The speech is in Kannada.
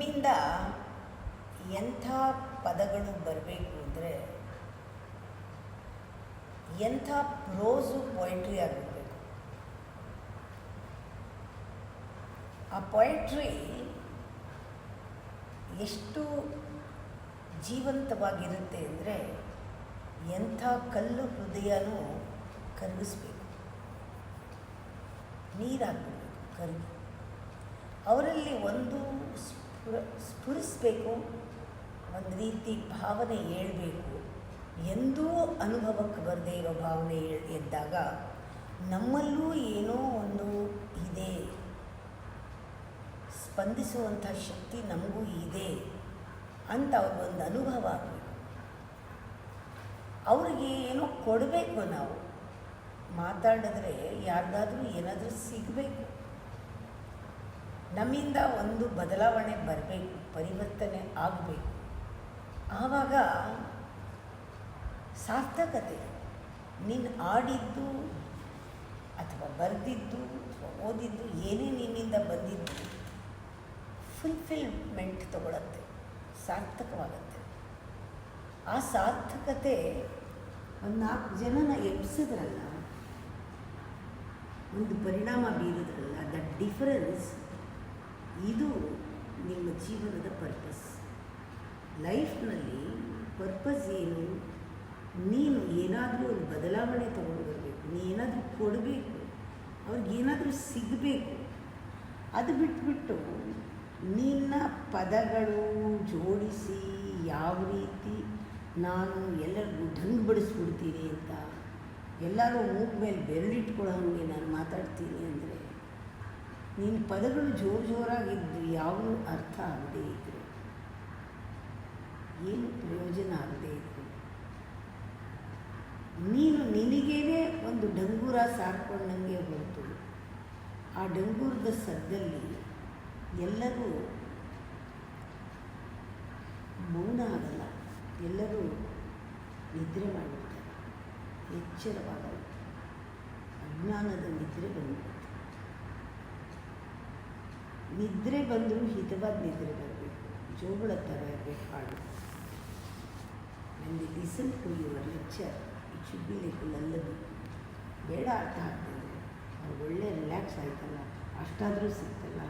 ನಮ್ಮಿಂದ ಎಂಥ ಪದಗಳು ಬರಬೇಕು ಅಂದರೆ ಎಂಥ ಪ್ರೋಸು ಪೊಯಿಟ್ರಿ ಆಗಿರಬೇಕು. ಆ ಪೊಯಿಟ್ರಿ ಎಷ್ಟು ಜೀವಂತವಾಗಿರುತ್ತೆ ಅಂದರೆ ಎಂಥ ಕಲ್ಲು ಹೃದಯನೂ ಕರಗಿಸ್ಬೇಕು, ನೀರಾಗಬೇಕು, ಕರಗಿ ಅವರಲ್ಲಿ ಒಂದು ಸ್ಫುರಿಸಬೇಕು, ಒಂದು ರೀತಿ ಭಾವನೆ ಏಳಬೇಕು. ಎಂದೂ ಅನುಭವಕ್ಕೆ ಬರದೇ ಇರೋ ಭಾವನೆ ಎದ್ದಾಗ ನಮ್ಮಲ್ಲೂ ಏನೋ ಒಂದು ಇದೆ, ಸ್ಪಂದಿಸುವಂಥ ಶಕ್ತಿ ನಮಗೂ ಇದೆ ಅಂತ ಅವ್ರಿಗೊಂದು ಅನುಭವ ಆಗಬೇಕು. ಅವ್ರಿಗೆ ಏನೋ ಕೊಡಬೇಕು, ನಾವು ಮಾತಾಡಿದ್ರೆ ಯಾರಿಗಾದ್ರೂ ಏನಾದರೂ ಸಿಗಬೇಕು, ನಮ್ಮಿಂದ ಒಂದು ಬದಲಾವಣೆ ಬರಬೇಕು, ಪರಿವರ್ತನೆ ಆಗಬೇಕು. ಆವಾಗ ಸಾರ್ಥಕತೆ. ನೀನು ಆಡಿದ್ದು ಅಥವಾ ಬರೆದಿದ್ದು ಅಥವಾ ಓದಿದ್ದು ಏನೇ ನಿನ್ನಿಂದ ಬಂದಿದ್ದು ಫುಲ್ಫಿಲ್ಮೆಂಟ್ ತಗೊಳತ್ತೆ, ಸಾರ್ಥಕವಾಗತ್ತೆ. ಆ ಸಾರ್ಥಕತೆ ಒಂದು 4 ಜನನ ಎಬ್ಸಿದ್ರಲ್ಲ, ಒಂದು ಪರಿಣಾಮ ಬೀರಿದ್ರಲ್ಲ, ದಟ್ ಡಿಫರೆನ್ಸ್, ಇದು ನಿಮ್ಮ ಜೀವನದ ಪರ್ಪಸ್. ಲೈಫ್ನಲ್ಲಿ ಪರ್ಪಸ್ ಏನು? ನೀನು ಏನಾದರೂ ಒಂದು ಬದಲಾವಣೆ ತಗೊಂಡು ಬರಬೇಕು, ನೀ ಏನಾದರೂ ಕೊಡಬೇಕು, ಅವ್ರಿಗೇನಾದರೂ ಸಿಗಬೇಕು. ಅದು ಬಿಟ್ಬಿಟ್ಟು ನಿನ್ನ ಪದಗಳು ಜೋಡಿಸಿ ಯಾವ ರೀತಿ ನಾನು ಎಲ್ಲರಿಗೂ ಢಂಗ್ ಬಡಿಸ್ಬಿಡ್ತೀನಿ ಅಂತ, ಎಲ್ಲರೂ ಮೂಗು ಮೇಲೆ ಬೆರಳಿಟ್ಕೊಳ್ಳೋ ಹಾಗೆ ನಾನು ಮಾತಾಡ್ತೀನಿ ಅಂದರೆ, ನಿನ್ನ ಪದಗಳು ಜೋರಾಗಿದ್ದು ಯಾವ ಅರ್ಥ ಆಗದೇ ಇದ್ದರು, ಏನು ಪ್ರಯೋಜನ ಆಗದೇ ಇದ್ದರು. ನೀನು ನಿನಗೇನೆ ಒಂದು ಡಂಗೂರ ಸಾರ್ಕೊಂಡಂಗೆ ಹೊರತು ಆ ಡಂಗೂರದ ಸದ್ದಲ್ಲಿ ಎಲ್ಲರೂ ಮೌನ ಆಗಲ್ಲ, ಎಲ್ಲರೂ ನಿದ್ರೆ ಮಾಡಿಬಿಡ್ತಾರೆ, ಎಚ್ಚರವಾಗಲ್ಲ, ಅಜ್ಞಾನದ ನಿದ್ರೆ ಬಂದ್ಬಿಡುತ್ತೆ. ನಿದ್ರೆ ಬಂದರೂ ಹಿತವಾದ ನಿದ್ರೆ ಬರಬೇಕು, ಜೋಗುಳ ಥರ ಇರಬೇಕು ಹಾಡು. when they listen to your lecture, it should be like a lullaby. ಬೇಡ ಅರ್ಥ ಆಗ್ತಾಯಿದೆ, ಅವ್ರು ಒಳ್ಳೆ ರಿಲ್ಯಾಕ್ಸ್ ಆಯ್ತಲ್ಲ, ಅಷ್ಟಾದರೂ ಸಿಗ್ತಲ್ಲ.